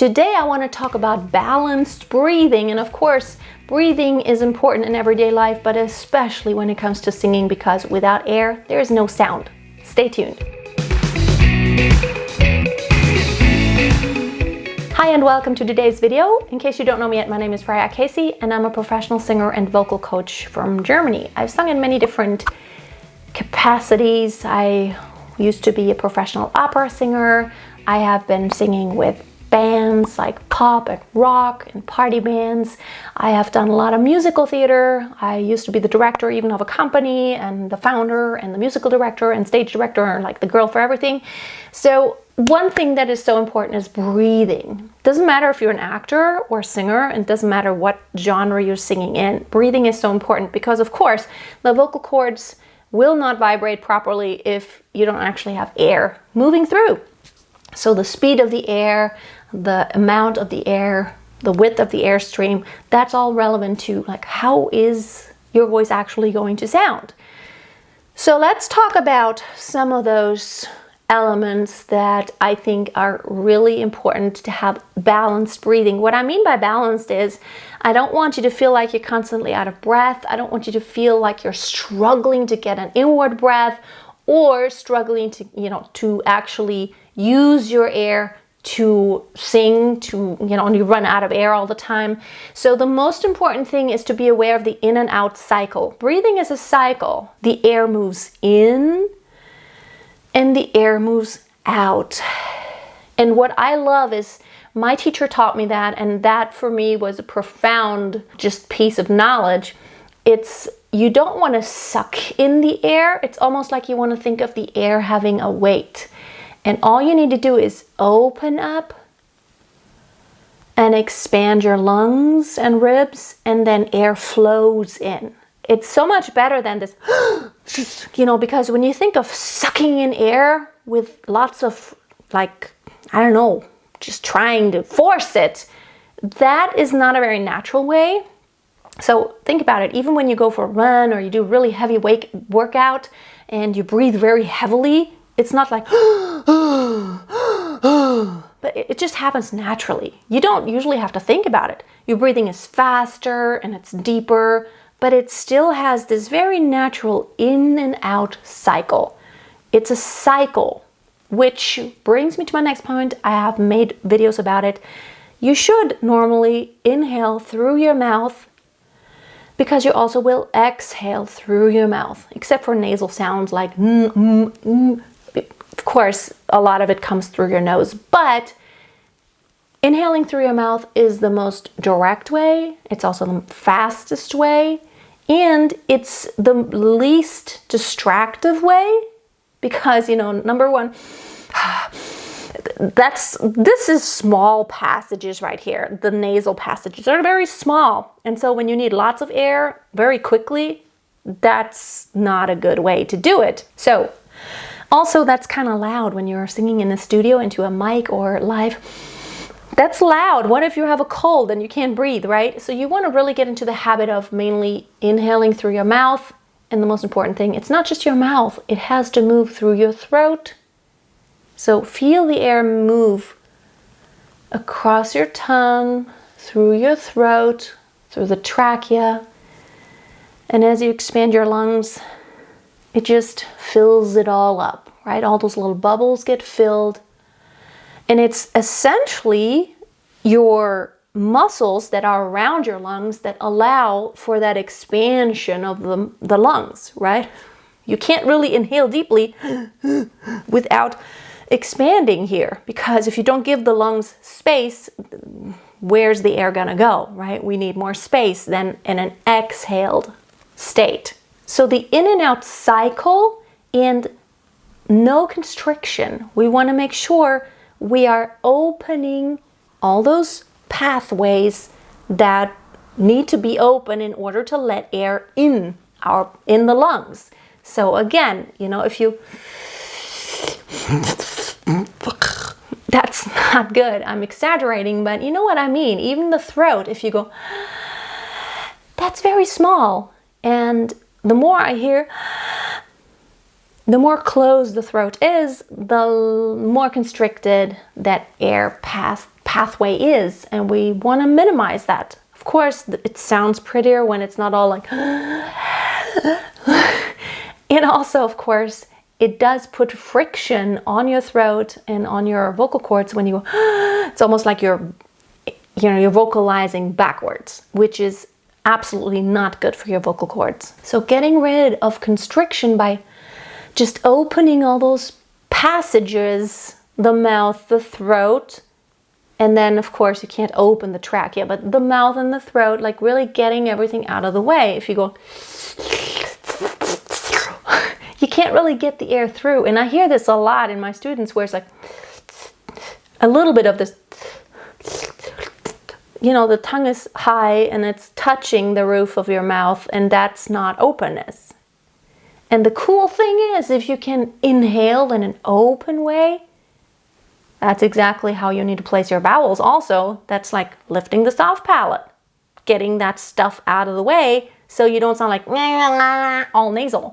Today I want to talk about balanced breathing, and of course breathing is important in everyday life, but especially when it comes to singing, because without air there is no sound. Stay tuned. Hi and welcome to today's video. In case you don't know me yet, my name is Freya and I'm a professional singer and vocal coach from Germany. I've sung in many different capacities. I used to be a professional opera singer. I have been singing with bands like pop and rock and party bands. I have done a lot of musical theater. I used to be the director even of a company, and the founder and the musical director and stage director, and like the girl for everything. So one thing that is so important is breathing. Doesn't matter if you're an actor or singer, and it doesn't matter what genre you're singing in. Breathing is so important because, of course, the vocal cords will not vibrate properly if you don't actually have air moving through. So the speed of the air, the amount of the air, the width of the airstream, that's all relevant to like how is your voice actually going to sound. So let's talk about some of those elements that I think are really important to have balanced breathing. What I mean by balanced is I don't want you to feel like you're constantly out of breath. I don't want you to feel like you're struggling to get an inward breath or struggling to actually use your air to sing, and you run out of air all the time. So the most important thing is to be aware of the in and out cycle. Breathing is a cycle. The air moves in and the air moves out. And what I love is my teacher taught me that, and that for me was a profound just piece of knowledge. It's you don't want to suck in the air. It's almost like you want to think of the air having a weight. And all you need to do is open up and expand your lungs and ribs, and then air flows in. It's so much better than this, because when you think of sucking in air with lots of just trying to force it, that is not a very natural way. So think about it. Even when you go for a run or you do a really heavy workout and you breathe very heavily, it's not like, but it just happens naturally. You don't usually have to think about it. Your breathing is faster and it's deeper, but it still has this very natural in and out cycle. It's a cycle, which brings me to my next point. I have made videos about it. You should normally inhale through your mouth, because you also will exhale through your mouth, except for nasal sounds like Of course, a lot of it comes through your nose, but inhaling through your mouth is the most direct way. It's also the fastest way, and it's the least distractive way, because, number one, this is small passages right here. The nasal passages are very small. And so when you need lots of air very quickly, that's not a good way to do it. So also that's kind of loud when you're singing in the studio into a mic or live. That's loud. What if you have a cold and you can't breathe, right? So you want to really get into the habit of mainly inhaling through your mouth. And the most important thing, it's not just your mouth. It has to move through your throat. So feel the air move across your tongue, through your throat, through the trachea. And as you expand your lungs, it just fills it all up, right? All those little bubbles get filled. And it's essentially your muscles that are around your lungs that allow for that expansion of the lungs, right? You can't really inhale deeply without expanding here, because if you don't give the lungs space, where's the air gonna go, right? We need more space than in an exhaled state. So the in and out cycle and no constriction. We want to make sure we are opening all those pathways that need to be open in order to let air in the lungs. So again, if you that's not good. I'm exaggerating, but you know what I mean. Even the throat, if you go, that's very small. And the more I hear, the more closed the throat is, the more constricted that air pathway is, and we want to minimize that. Of course, it sounds prettier when it's not all like and also, of course, it does put friction on your throat and on your vocal cords when you it's almost like you're vocalizing backwards, which is absolutely not good for your vocal cords. So getting rid of constriction by just opening all those passages, the mouth, the throat, and then of course you can't open the trachea, but the mouth and the throat, like really getting everything out of the way. If you go, you can't really get the air through. And I hear this a lot in my students where it's like a little bit of this, the tongue is high and it's touching the roof of your mouth, and that's not openness. And the cool thing is, if you can inhale in an open way, that's exactly how you need to place your vowels. Also, that's like lifting the soft palate, getting that stuff out of the way so you don't sound like all nasal.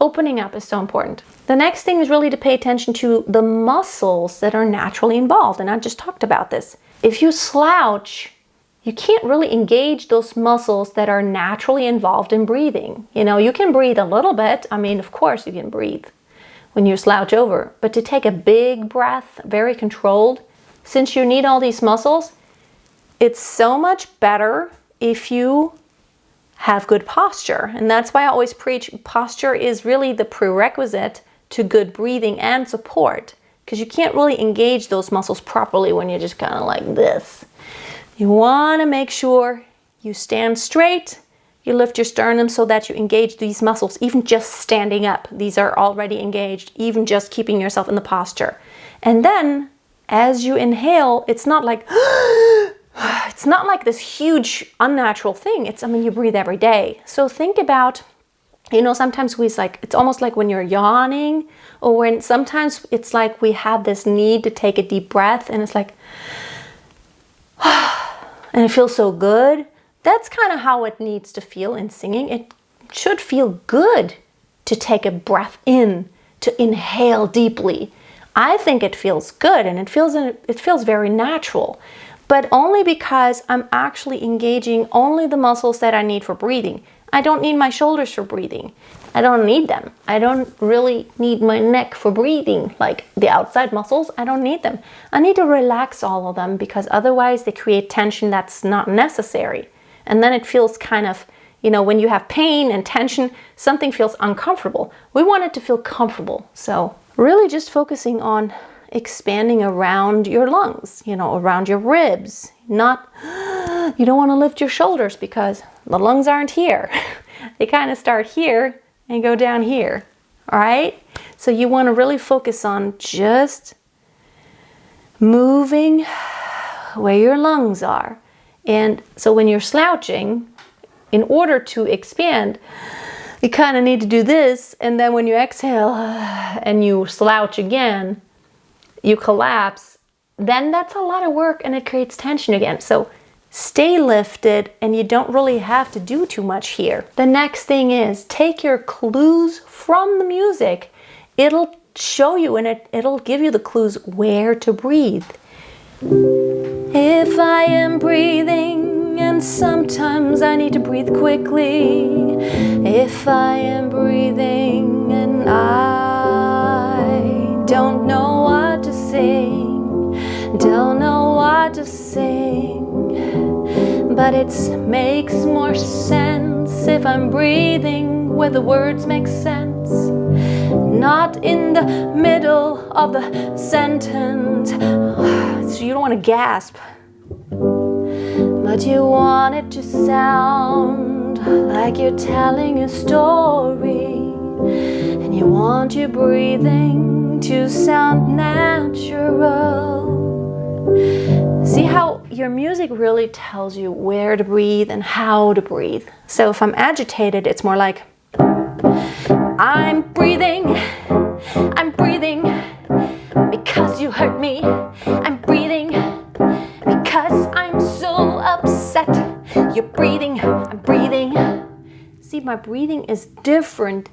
Opening up is so important. The next thing is really to pay attention to the muscles that are naturally involved, and I just talked about this. If you slouch, you can't really engage those muscles that are naturally involved in breathing. You can breathe a little bit. I mean, of course you can breathe when you slouch over, but to take a big breath, very controlled, since you need all these muscles, it's so much better if you have good posture. And that's why I always preach posture is really the prerequisite to good breathing and support, because you can't really engage those muscles properly when you're just kind of like this. You want to make sure you stand straight, you lift your sternum so that you engage these muscles, even just standing up. These are already engaged, even just keeping yourself in the posture. And then as you inhale, it's not like this huge unnatural thing. You breathe every day. So think about, sometimes it's almost like when you're yawning, or when sometimes it's like we have this need to take a deep breath and it's like, and it feels so good. That's kind of how it needs to feel in singing. It should feel good to take a breath in, to inhale deeply. I think it feels good, and it feels very natural, but only because I'm actually engaging only the muscles that I need for breathing. I don't need my shoulders for breathing. I don't need them. I don't really need my neck for breathing, like the outside muscles. I don't need them. I need to relax all of them, because otherwise they create tension that's not necessary. And then it feels kind of, when you have pain and tension, something feels uncomfortable. We want it to feel comfortable. So really just focusing on expanding around your lungs, around your ribs. You don't want to lift your shoulders because the lungs aren't here. They kind of start here and go down here. All right? So you want to really focus on just moving where your lungs are. And so when you're slouching, in order to expand, you kind of need to do this. And then when you exhale and you slouch again, you collapse, then that's a lot of work and it creates tension again. So stay lifted, and you don't really have to do too much here. The next thing is take your clues from the music. It'll show you, and it'll give you the clues where to breathe. If I am breathing and sometimes I need to breathe quickly, if I am breathing and I don't know what to sing, don't know what to sing, but it makes more sense if I'm breathing where the words make sense, not in the middle of the sentence. So you don't want to gasp, but you want it to sound like you're telling a story, and you want your breathing to sound natural. See how your music really tells you where to breathe and how to breathe. So if I'm agitated, it's more like, I'm breathing because you hurt me. I'm breathing because I'm so upset. You're breathing, I'm breathing. See, my breathing is different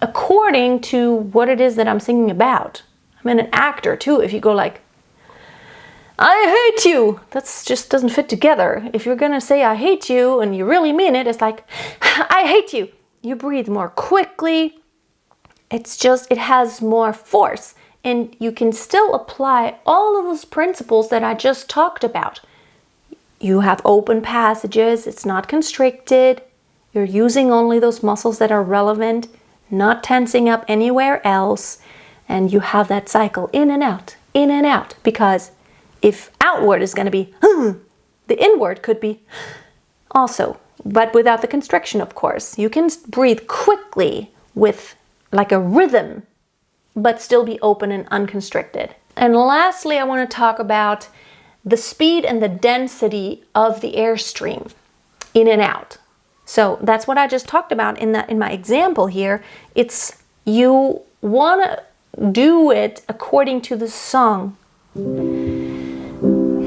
according to what it is that I'm singing about. I'm an actor too. If you go like, I hate you. That just doesn't fit together. If you're gonna say I hate you and you really mean it, it's like, I hate you. You breathe more quickly. It's just, it has more force. And you can still apply all of those principles that I just talked about. You have open passages. It's not constricted. You're using only those muscles that are relevant, not tensing up anywhere else. And you have that cycle in and out. Because if outward is going to be, the inward could be also, but without the constriction, of course. You can breathe quickly with like a rhythm, but still be open and unconstricted. And lastly, I want to talk about the speed and the density of the airstream in and out. So that's what I just talked about in my example here. It's you want to do it according to the song.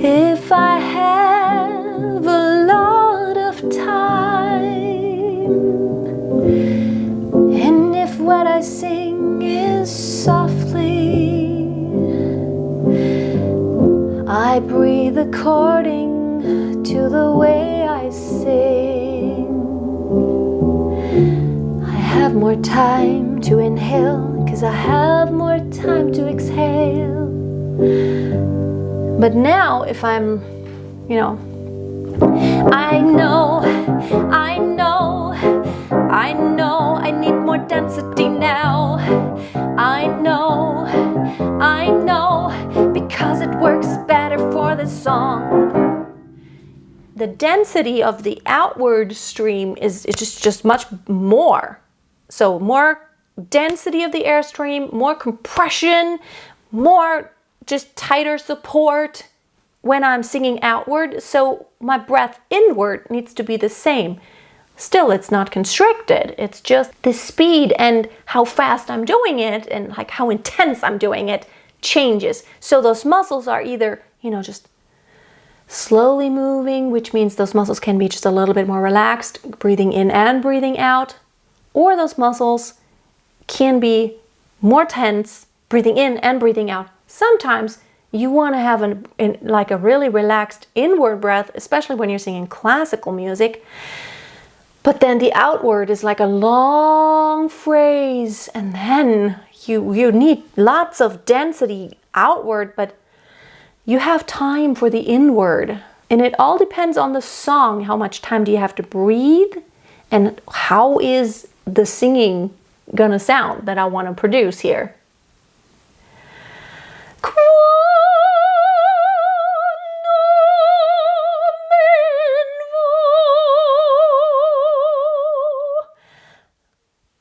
If I have a lot of time, and if what I sing is softly, I breathe according to the way I sing. I have more time to inhale, 'cause I have more time to exhale. But now if I'm, I know I need more density now. I know, because it works better for the song. The density of the outward stream is just much more. So more density of the airstream, more compression, more just tighter support when I'm singing outward. So my breath inward needs to be the same. Still, it's not constricted. It's just the speed and how fast I'm doing it and like how intense I'm doing it changes. So those muscles are either, just slowly moving, which means those muscles can be just a little bit more relaxed, breathing in and breathing out, or those muscles can be more tense, breathing in and breathing out. Sometimes you want to have a really relaxed inward breath, especially when you're singing classical music. But then the outward is like a long phrase, and then you need lots of density outward, but you have time for the inward. And it all depends on the song. How much time do you have to breathe? And how is the singing gonna sound that I want to produce here?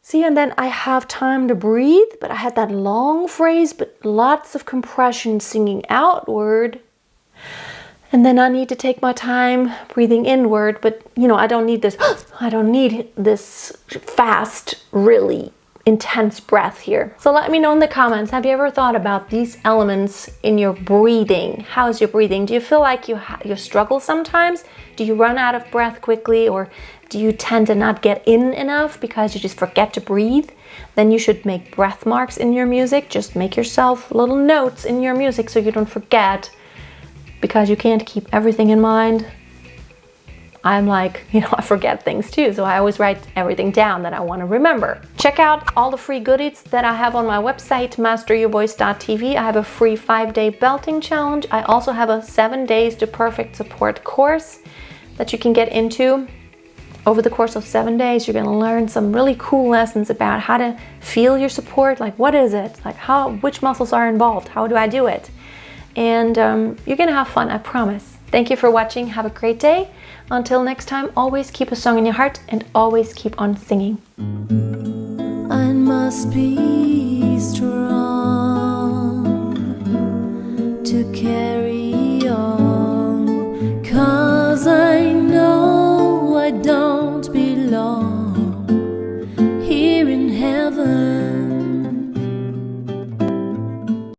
See, and then I have time to breathe, but I had that long phrase, but lots of compression singing outward. And then I need to take my time breathing inward, but I don't need this fast, really intense breath here. So let me know in the comments, have you ever thought about these elements in your breathing? How is your breathing? Do you feel like you struggle sometimes? Do you run out of breath quickly, or do you tend to not get in enough because you just forget to breathe? Then you should make breath marks in your music. Just make yourself little notes in your music so you don't forget, because you can't keep everything in mind. I'm like, I forget things too, so I always write everything down that I want to remember. Check out all the free goodies that I have on my website, masteryourvoice.tv. I have a free 5-day belting challenge. I also have a 7 days to perfect support course that you can get into. Over the course of 7 days, you're going to learn some really cool lessons about how to feel your support. Like, what is it? Like, which muscles are involved? How do I do it? And you're going to have fun, I promise. Thank you for watching. Have a great day. Until next time, always keep a song in your heart and always keep on singing. I must be strong to carry on, 'cause I know I don't